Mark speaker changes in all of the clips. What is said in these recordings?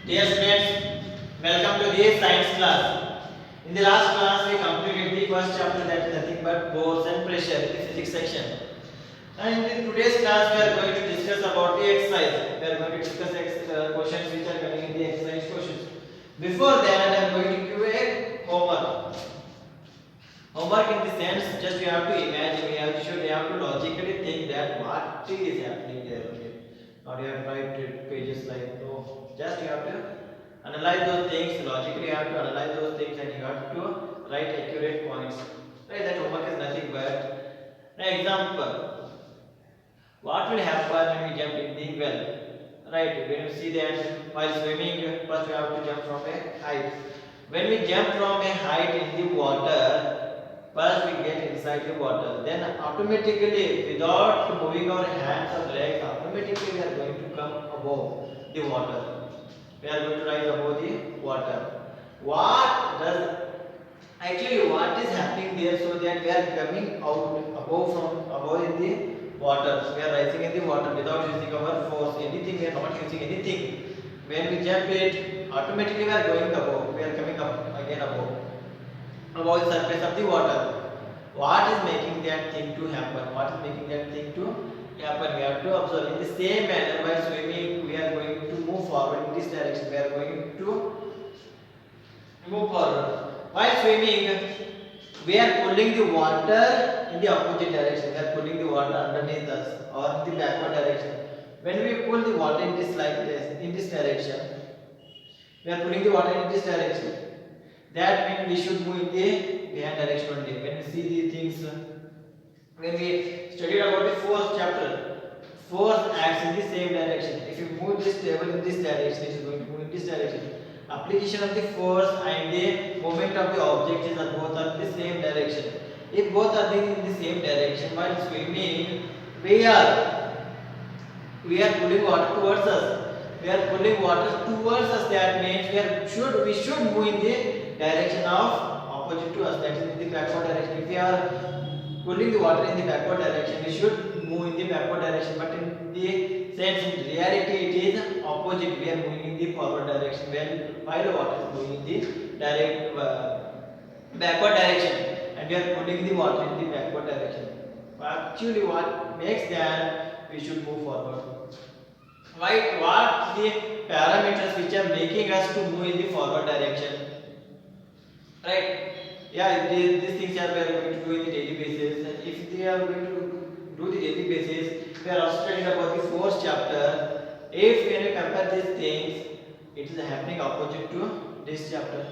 Speaker 1: Dear students, welcome to the science class. In the last class, we completed the first chapter, that is nothing but force and pressure in the physics section. And in today's class, we are going to discuss about the exercise. We are going to discuss questions which are coming in the exercise questions. Before that, I am going to give a homework. Homework in the sense, just you have to imagine, you have to logically think that what is happening there. Okay? Not you have to write pages like no. Just you have to analyze those things logically. You have to analyze those things and you have to write accurate points. Right? That homework is nothing but an example. What will happen when we jump in the well? Right? When you see that while swimming, first you have to jump from a height. When we jump from a height in the water, first we get inside the water. Then automatically, without moving our hands or legs, automatically we are going to come above the water. We are going to rise above the water. What is happening there, so that we are coming out above in the water. So we are rising in the water without using our force. Anything, we are not using anything. When we jump it, automatically we are going above. We are coming up again above the surface of the water. What is making that thing to happen? What is making that thing to happen? We have to observe. In the same manner, while swimming, we are going to move forward in this direction. We are going to move forward. While swimming, we are pulling the water in the opposite direction. We are pulling the water underneath us or in the backward direction. When we pull the water in this direction, we are pulling the water in this direction. That means we should move in the behind direction only. When we see the things, when we studied about the fourth chapter, force acts in the same direction. If you move this table in this direction, it is going to move in this direction. Application of the force and the movement of the object is both are in the same direction. If both are in the same direction, while swimming, we are pulling water towards us. We are pulling water towards us. That means we should move in the direction of opposite to us. That is in the backward direction. If we are pulling the water in the backward direction, we should move in the backward direction. But in the sense, in reality, it is opposite. We are moving in the forward direction. While the water is moving in the backward direction, and we are pulling the water in the backward direction. Actually, what makes that we should move forward? What the parameters which are making us to move in the forward direction? Right? Yeah, these things are we are going to do in the daily basis. If they are going to do the daily basis, we are also studying about the fourth chapter. If when we compare these things, it is happening opposite to this chapter.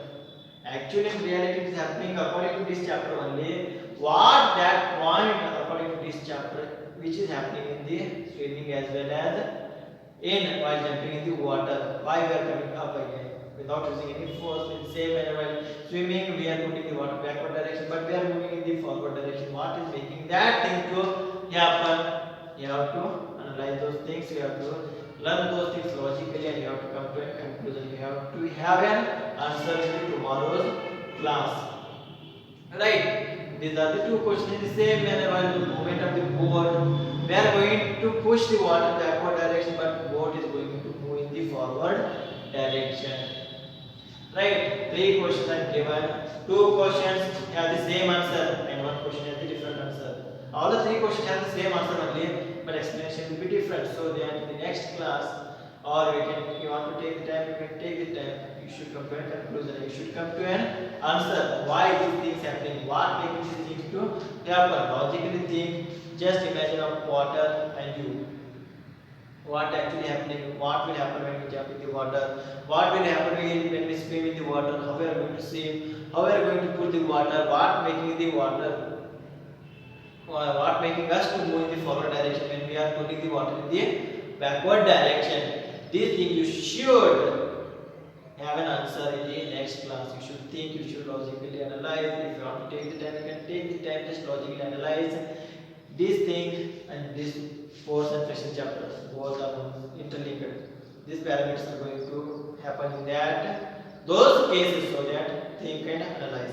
Speaker 1: Actually, in reality, it is happening according to this chapter only. What that point according to this chapter, which is happening in the swimming as well as while jumping in the water. Why we are coming up again without using any force? In the same manner, while swimming, we are putting the water backward direction, but we are moving in the forward direction. What is making that thing to happen? You have to analyze those things. You have to learn those things logically, and you have to come to a conclusion. You have to have an answer in tomorrow's class. Right? These are the two questions. In the same manner, while the movement of the boat, we are going to push the water backward direction, but boat is going to move in the forward direction. Right? 3 questions are given. 2 questions have the same answer, and 1 question has the different answer. All the 3 questions have the same answer only, but explanation will be different. So that in the next class, or if you want to take the time, you can take the time. You should come to a conclusion. You should come to an answer. Why these things happening? What making these things to happen? Logically think. Just imagine of water and you. What actually happening? What will happen when we jump in the water? What will happen when we swim in the water? How we are going to swim? How we are going to pull the water? What making the water? What making us to move in the forward direction when we are pulling the water in the backward direction? These things you should have an answer in the next class. You should think, you should logically analyze. If you want to take the time, you can take the time, just logically analyze these things, and this force and pressure chapters both are interlinked. These parameters are going to happen in those cases, so that think and analyze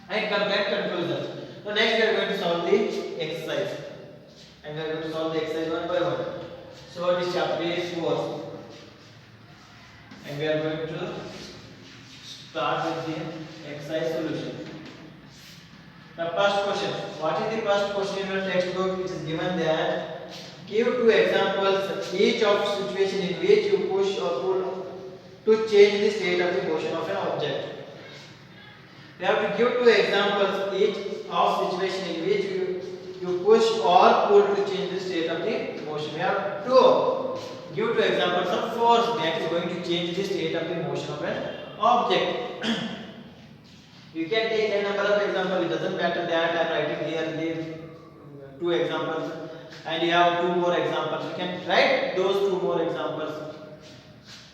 Speaker 1: and come back conclusions. So next we are going to solve the exercise, and we are going to solve the exercise one by one. So this chapter is force. and we are going to start with the exercise solution. The first question. What is the first question in your textbook? It is given that give two examples each of situation in which you push or pull to change the state of the motion of an object. We have to give two examples each of situation in which you push or pull to change the state of the motion. We have to give two examples of force that is going to change the state of the motion of an object. You can take a number of examples. It doesn't matter that I am writing here the two examples, and you have two more examples. You can write those two more examples,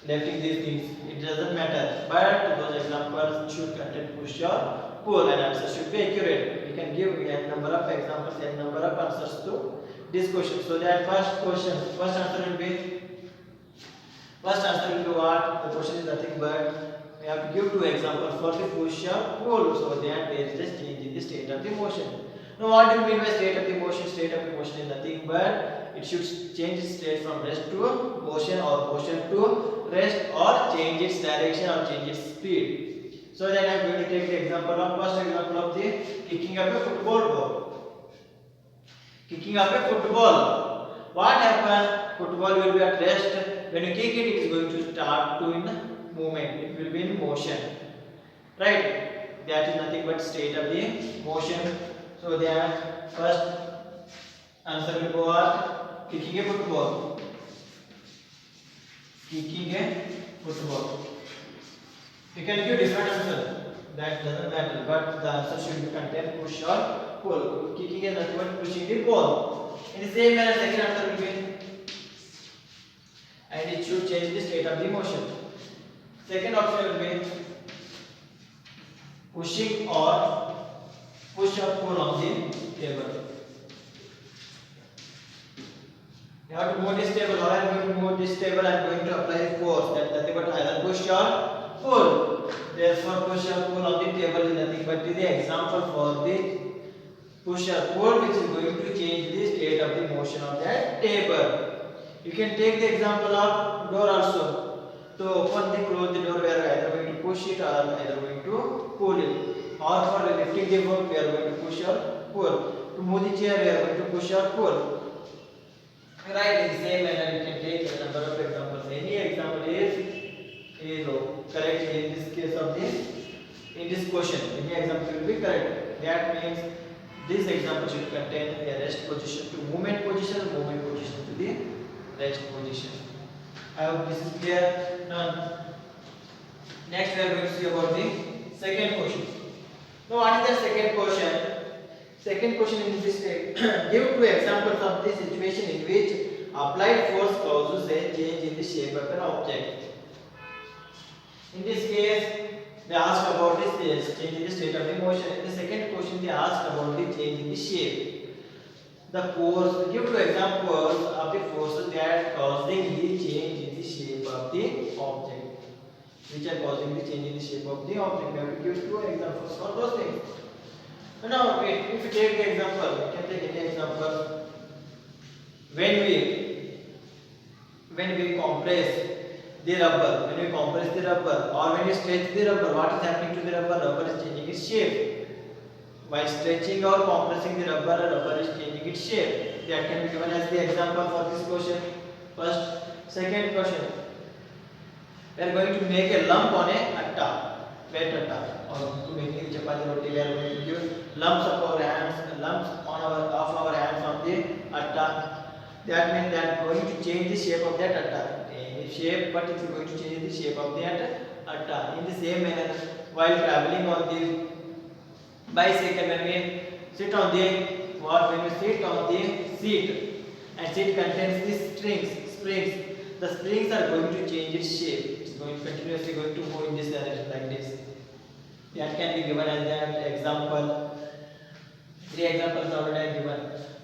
Speaker 1: lefting these things. It doesn't matter, but those examples should contain push or pull, and answer should be accurate. We can give a number of examples and number of answers to this question. So that first answer will be what? The question is nothing but we have to give two examples for the push or pull, so that there is a change in the state of the motion. Now, what do you mean by state of the motion? State of the motion is nothing but it should change its state from rest to motion, or motion to rest, or change its direction, or change its speed. So then I am going to take the first example of the kicking of a football ball. Kicking of a football. What happens? Football will be at rest. When you kick it, it is going to start to in movement. It will be in motion, right? That is nothing but state of the motion. So that first answer will go at kicking a football. Kicking a football. You can give different answers. That doesn't matter. But the answer should be contain push or pull. Kicking is nothing but pushing the ball. In the same manner, second answer will be, and it should change the state of the motion. Second option will be pushing or push or pull on the table. You have to move this table. How I am going to move this table? I am going to apply force. That is nothing but either push or pull. Therefore, push or pull on the table is nothing but the example for the push or pull, which is going to change the state of the motion of that table. You can take the example of door also. To open the close the door, we are either going to push it or either going to pull it. Or for lifting the book, we are going to push or pull. To move the chair, we are going to push or pull. Right, in the same manner, you can take a number of examples. Any example is correct in this case of in this question. Any example will be correct. That means this example should contain a rest position to movement position to the rest position. I hope this is clear. Now, next we are going to see about the second question. Now, what is the second question? Second question in this give two examples of the situation in which applied force causes a change in the shape of an object. In this case, they ask about this change in the state of the motion. In the second question, they ask about the change in the shape. The force, give two examples of the forces that causing the change in the shape of the object. Which are causing the change in the shape of the object. We have to give two examples for those things. Now, if you take the example, you can take any example. When we compress the rubber, or when you stretch the rubber, what is happening to the rubber? Rubber is changing its shape. By stretching or compressing the rubber is changing its shape. That can be given as the example for this question. Second question. We are going to make a lump on a atta, wet atta, or to making chapati roti. We are going to give lumps of our hands, of our hands on the atta. That means that going to change the shape of that atta. Any shape, but it is going to change the shape of that atta. In the same manner, while traveling on the bicycle, when we sit on the seat, and seat contains the springs. The springs are going to change its shape. It's continuously going to move in this direction like this. That can be given as an example. 3 examples already given.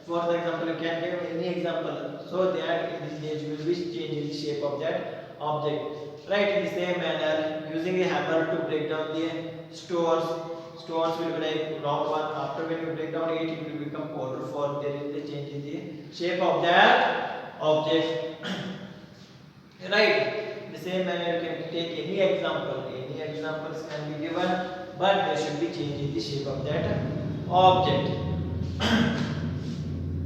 Speaker 1: Fourth example, you can give any example, so that in this case you will be changing the shape of that object. Right, in the same manner, using a hammer to break down the stones will be like round one. After when you break down it will become quarter four. There is a change in the shape of that object. Right, in the same manner you can take any example. Any examples can be given, but they should be changing the shape of that object.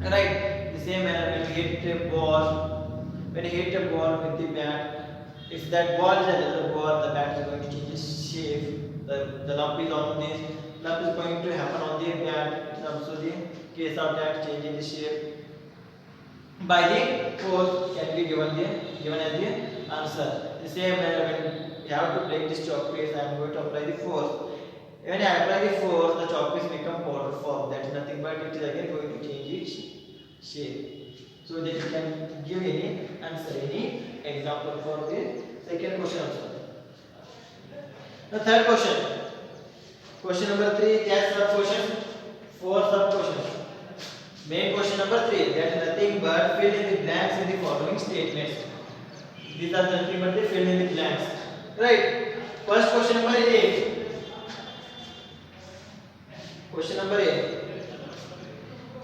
Speaker 1: Right? The same manner when you hit a ball, when you hit a ball with the bat, if that ball is a leather ball, the bat is going to change its shape. The lump is on this. Lump is going to happen on the bat. It's also the case of that changing the shape by the force can be given as the answer. The same manner when you have to break this chalk piece, I am going to apply the force. When I apply the force, the chalk piece become powder form. That is nothing but it is again going to change its shape. So that you can give any answer, any example for the second question also. The third question. Question number 3, that sub question, 4 sub questions. Main question number 3, that is nothing but fill in the blanks in the following statements. These are nothing but the fill in the blanks. Right. First question number 8. Question number 8.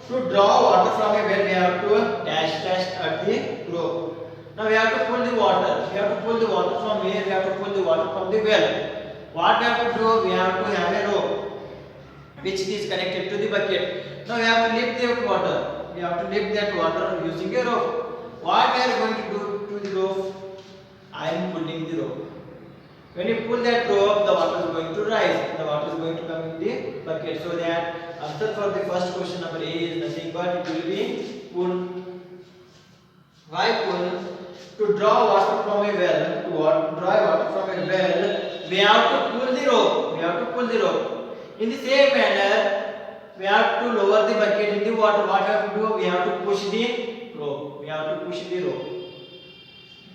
Speaker 1: To draw water from a well, we have to dash at the rope. Now we have to pull the water. We have to pull the water from where? We have to pull the water from the well. What we have to do? We have to have a rope which is connected to the bucket. Now we have to lift the water. We have to lift that water using a rope. What we are going to do to the rope? I am pulling the rope. When you pull that rope, the water is going to rise. The water is going to come in the bucket. So that answer for the first question number A is nothing but it will be pull. Why pull? To draw water from a well, to draw water from a well, we have to pull the rope. We have to pull the rope. In the same manner, we have to lower the bucket in the water. What we have to do? We have to push the rope. We have to push the rope.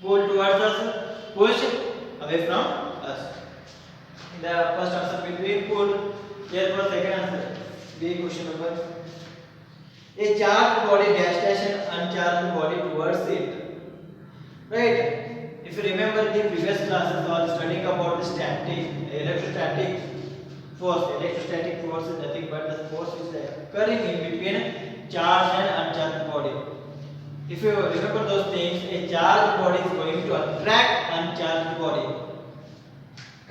Speaker 1: Pull towards us, push away from us. The first answer will be pull. Therefore, second answer B question number. A charged body dash and uncharged body towards it. Right? If you remember the previous classes, I was studying about the electrostatic force. Electrostatic force is nothing but the force is occurring in between charged and uncharged body. If you remember those things, a charged body is going to attract uncharged body.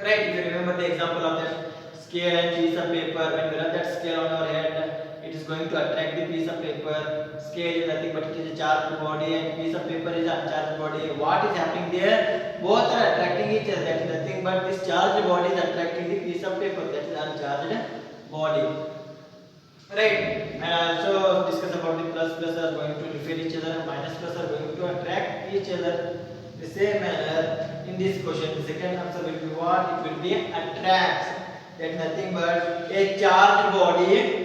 Speaker 1: Right? If you remember the example of that scale and piece of paper, when we run that scale on our head, it is going to attract the piece of paper. Scale is nothing but it is a charged body and piece of paper is an uncharged body. What is happening there? Both are attracting each other. That is nothing but this charged body is attracting the piece of paper. That is uncharged body. Right? And also discuss about the plus are going to repel each other and minus are going to attract each other. The same manner in this question, the second answer will be what? It will be attracts. That is nothing but a charged body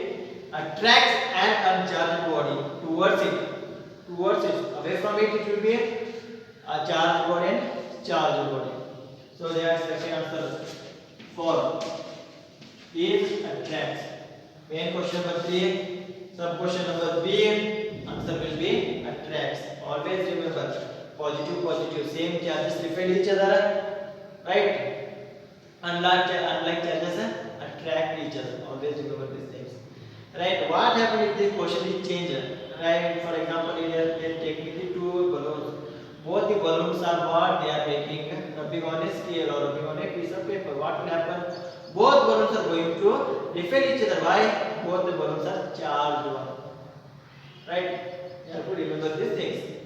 Speaker 1: attracts an uncharged body towards it. Away from it, it will be a charged body and charged body. So their second answer for is attracts. Main question number 3, sub question number B, answer will be attracts. Always remember positive, same charges repel each other, right? Unlike charges attract each other. Always remember these things. Right? What happens if the question is changed? Right? For example, here they take me the two balloons. Both the balloons are what they are making, rubbing on a scale or rubbing on a piece of paper. What will happen? Both balloons are going to repel each other. Why? Both the balloons are charged one. Right? You have to remember these things.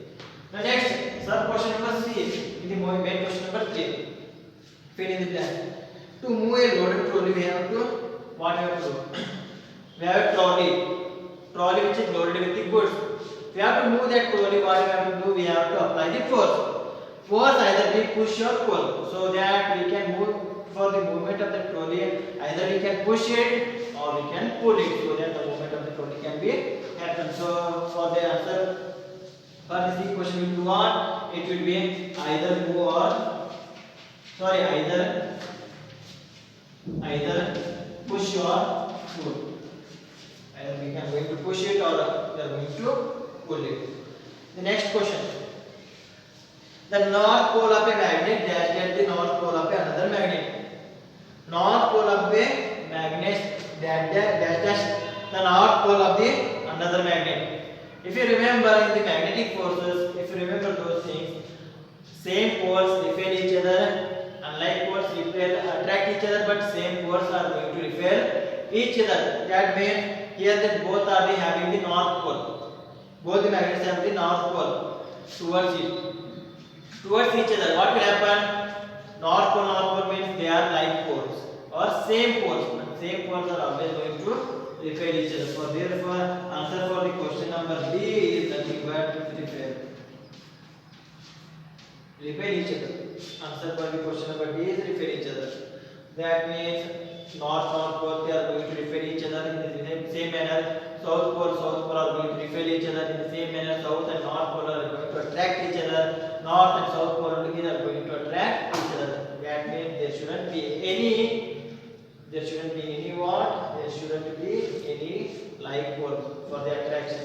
Speaker 1: Now next, sub question number C. In the main question number 3. Fill in the blank. To move a loaded trolley, we have to what we have to do? We have a trolley which is loaded with the goods. We have to move that trolley. What we have to do? We have to apply the force. Force either we push or pull, so that we can move for the movement of the trolley. Either we can push it or we can pull it, so that the movement of the trolley can be happen. So for the answer for this equation will be what? It will be either move or either push or pull. Either we can going to push it or we are going to pull it. The next question. The north pole of a magnet dash at the north pole of another magnet. North pole of a magnet dash the north pole of the another magnet. If you remember in the magnetic forces, if you remember those things, same poles repel each other but same poles are going to repel each other. That means here that both are having the north pole. Both the magnets have the north pole towards each other. What will happen? North pole means they are like poles or same poles. But same poles are always going to repel each other. So therefore, answer for the question number B is nothing but repel each other. Answer for the question number B is repel each other. That means north pole they are going to repel each other in the same manner. South pole are going to repel each other in the same manner. South and north pole are going to attract each other. North and south pole together are going to attract each other. That means there shouldn't be any like pole for the attraction.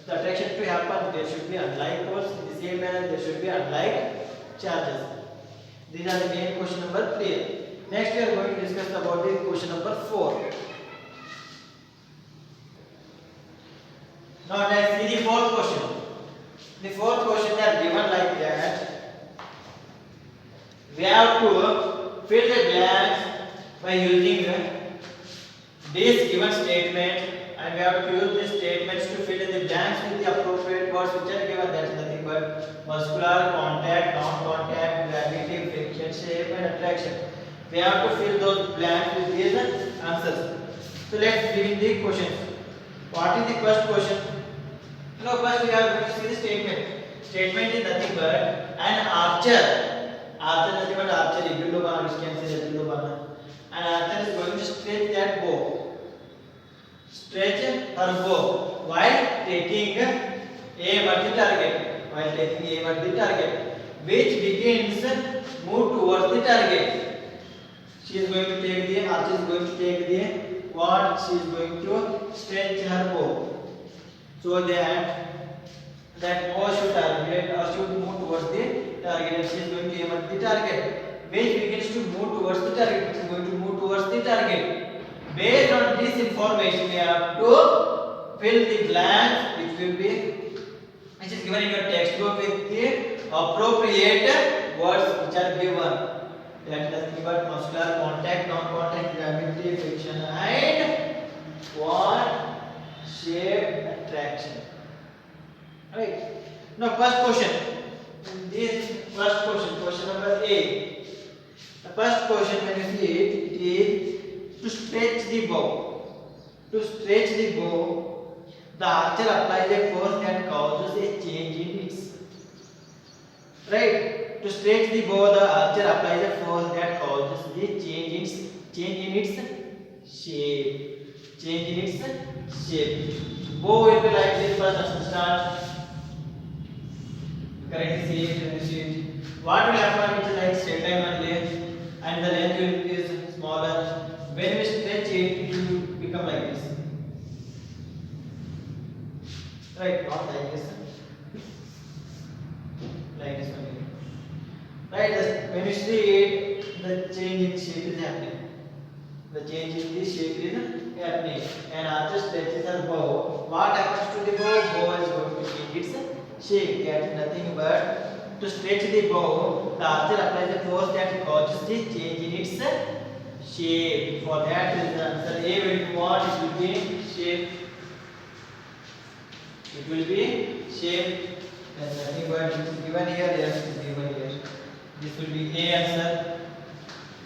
Speaker 1: The attraction to happen, there should be unlike poles. In the same manner, there should be unlike charges. These are the main question number 3. Next, we are going to discuss about the question number 4. Now, let's see the fourth question. The fourth question is given like that. We have to fill the blanks by using this given statement, and we have to use these statements to fill in the blanks with the appropriate words which are given. That is nothing but muscular, contact, non-contact, gravity, friction, shape, and attraction. We have to fill those blanks with these answers. So let's begin the questions. What is the first question? Now first we are going to see the statement. Statement is nothing but an archer. Archer nothing but archery. Billobana, which can say that billobana. An archer is going to stretch that bow. Stretch her bow while taking aim at the target. Which begins move towards the target. She is going to take the archer is going to take the what? She is going to stretch her bow so that bow should target or should move towards the target, and she is going to aim at the target, which begins to move towards the target. It is going to move towards the target. Based on this information, we have to fill the blanks which is given in your textbook with the appropriate words which are given. That is nothing but muscular, contact, non-contact, gravity, friction, and what? Shape, attraction. Right. Now, first question. Question number A. The first question, when you see it, it is to stretch the bow. To stretch the bow, the archer applies a force that causes a change in its. Right. To stretch the bow, the archer applies a force that causes the change in its shape. Bow will be like this. First start. Correctly see it. What will happen? It is like straight line only, and the length will be smaller. When we stretch it, it will become like this. Right, not like this. Like this only. Right, when you see it, the change in shape is happening. And archer stretches her bow. What happens to the bow? Bow is going to change its shape. That is nothing but to stretch the bow, the archer applies a force that causes the change in its shape. For that is the answer A will be what? It will be shape. That is nothing but it is given here. Yes, it is given here. This will be A answer.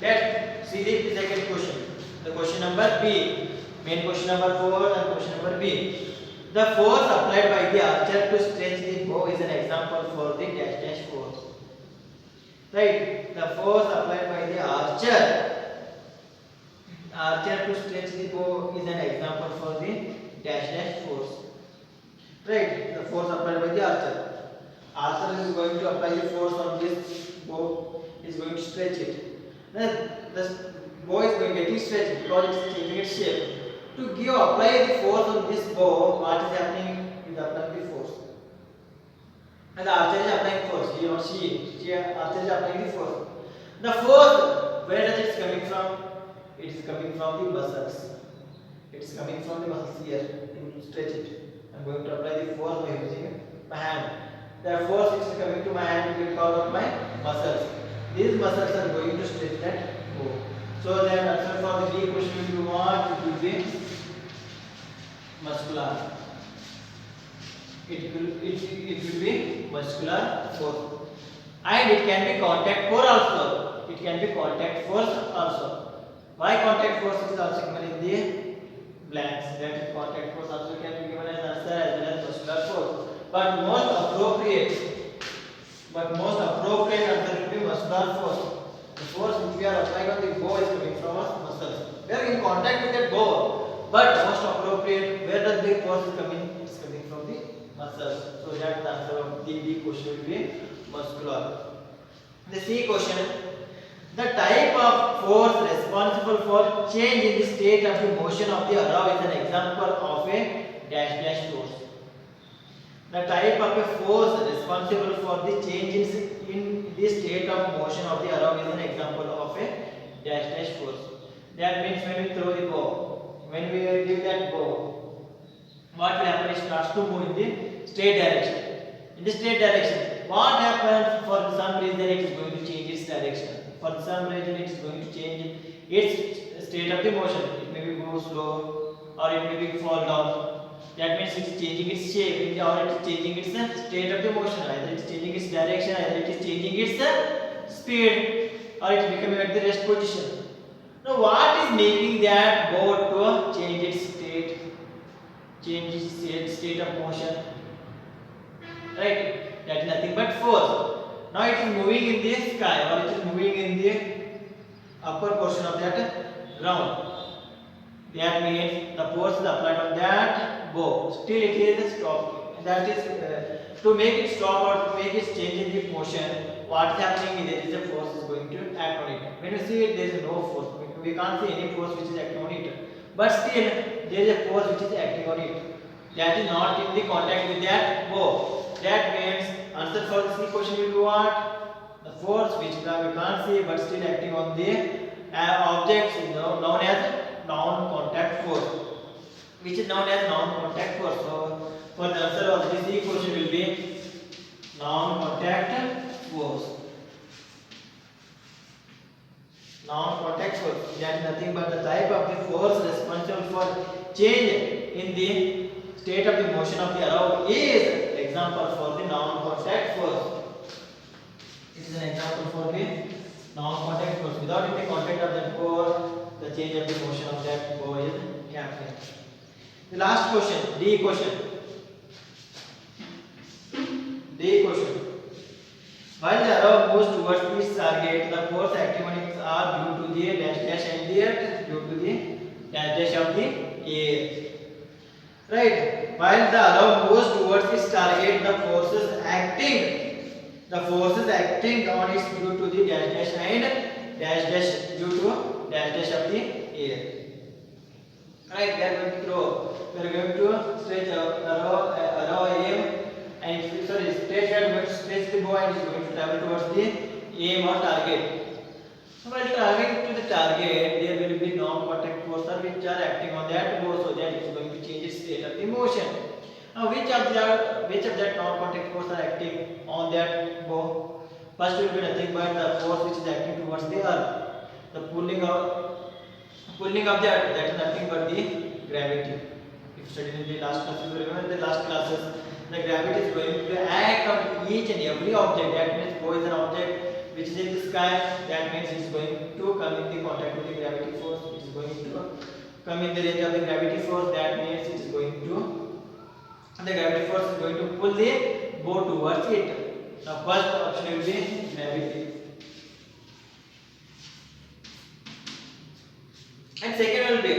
Speaker 1: Let's see the second question. The question number B. Main question number 4 and question number B. The force applied by the archer to stretch the bow is an example for the dash force. Right? The force applied by the archer to stretch the bow is an example for the dash force. Right? The force applied by the archer. Archer is going to apply the force on this bow. Is going to stretch it. Then the bow is going to get stretched because it is changing its shape. To apply the force on this bow, what is happening? It is applying the force. And the archer is applying force. He or she archer is applying the force. The force, where does it coming from? It is coming from the muscles. It is coming from the muscles here to stretch it. I am going to apply the force by using my hand. The force which is coming to my hand will cause of my muscles. These muscles are going to stretch that bow. So that answer for the D question will be what? It will be muscular. It will be muscular force. And it can be contact force also. It can be contact force also. Why contact force is also given in the blanks? That contact force also can be given as answer as well as muscular force. But most appropriate answer will be muscular force. The force which we are applying on the bow is coming from our muscles. We are in contact with that bow, but most appropriate where does the force is coming? It's coming from the muscles. So that the answer of the D question will be muscular. The C question. The type of force responsible for change in the state of the motion of the arrow is an example of a dash dash force. The type of a force responsible for the change in the state of motion of the arrow is an example of a dash dash force. That means when we throw the bow, when we give that bow, what will happen? It starts to move in the straight direction. In the straight direction, what happens? For some reason, it is going to change its direction. For some reason, it is going to change its state of the motion. It may be go slow, or it may be fall down. That means it is changing its shape, or it is changing its state of the motion. Either it is changing its direction, either it is changing its speed, or it is becoming at the rest position. Now, what is making that boat to change its state of motion? Right? That is nothing but force. Now it is moving in the sky, or it is moving in the upper portion of that ground. That means the force is applied on that bow. Still it is stopped. That is to make it stop or to make it change in the motion. What is happening is there is a force is going to act on it. When you see it, there is no force. We can't see any force which is acting on it. But still there is a force which is acting on it. That is not in the contact with that bow. That means answer for this question will be what? The force which we can't see but still acting on the objects is known as non-contact force, which is known as non-contact force. So for the answer of this question will be non-contact force. Non-contact force, that is nothing but the type of the force responsible for change in the state of the motion of the arrow is example for the non-contact force. It is an example for the non-contact force. Without any contact of that bow, the change of the motion of that bow is happening. The last question, D question. D question. While the arrow moves towards its target, the force acting on it are due to the dash dash and the due to the dash dash of the air. Right? While the arrow moves towards its target, the forces acting on it due to the dash dash and dash dash due to dash dash of the air. Right? We are going to throw. We are going to stretch arrow aim, and stretch. We are going to stretch the bow and it is going to travel towards the aim or target. So while traveling to the target, there will be non-contact forces which are acting on that bow, so that it is going to change its state of the motion. Now, which of that non-contact forces are acting on that bow? First will be nothing but the force which is acting towards the earth. The pulling of the earth, that is nothing but the gravity. If you studied in the last classes, you remember the last classes, the gravity is going to act on each and every object. That means bow is an object which is in the sky. That means it is going to come in the contact with the gravity force. It is going to come in the range of the gravity force. That means it is going to, the gravity force is going to pull the bow towards it. Now first option will be gravity, and second will be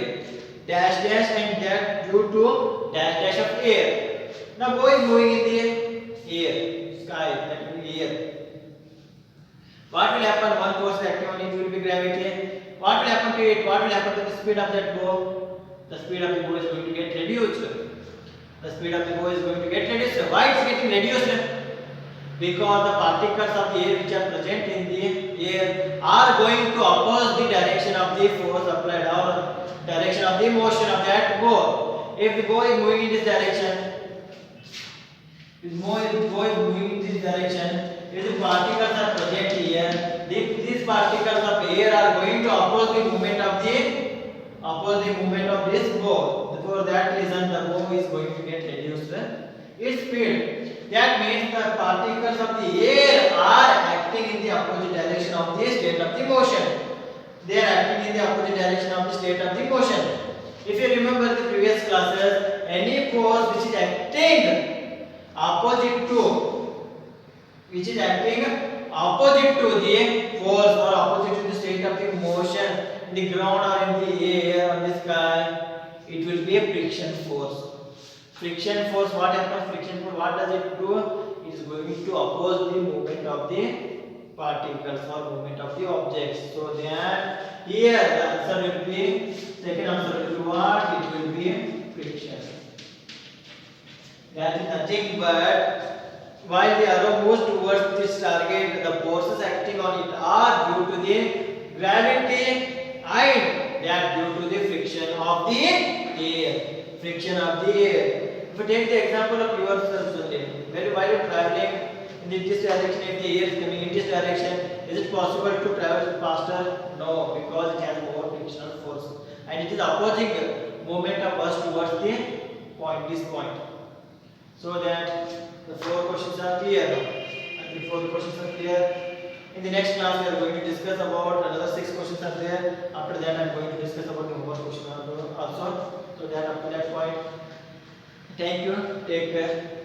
Speaker 1: dash dash and that due to dash dash of air. Now bow is moving in the air, sky, that will be air. What will happen? One force acting on it will be gravity. What will happen to it? What will happen to the speed of that bow? The speed of the bow is going to get reduced. The speed of the bow is going to get reduced. Why it is getting reduced? Because the particles of the air which are present in the air are going to oppose the direction of the force applied or direction of the motion of that bow. If the bow is moving in this direction, if the particles are present here, these particles of air are going to oppose oppose the movement of this bow. For that reason, the bow is going to get reduced its speed. That means the particles of the air are acting in the opposite direction of the state of the motion. They are acting in the opposite direction of the state of the motion. If you remember the previous classes, any force which is acting opposite to the force or opposite to the state of the motion in the ground or in the air or the sky, it will be a friction force. Friction force, what happens? Friction force, what does it do? It is going to oppose the movement of the particles or movement of the objects. So then here the answer will be, second answer will be what? It will be friction. That is nothing but while the arrow moves towards this target, the forces acting on it are due to the gravity and that due to the friction of the air. Friction of the air. If you take the example of yourself only, while you are traveling in this direction, if the air is coming in this direction, is it possible to travel faster? No, because it has more frictional force and it is opposing movement of us towards the point, this point. So that the 4 questions are clear. I think 4 questions are clear. In the next class, we are going to discuss about another 6 questions are there. After that, I am going to discuss about the homework question also. So that up to that point. Thank you. Take care.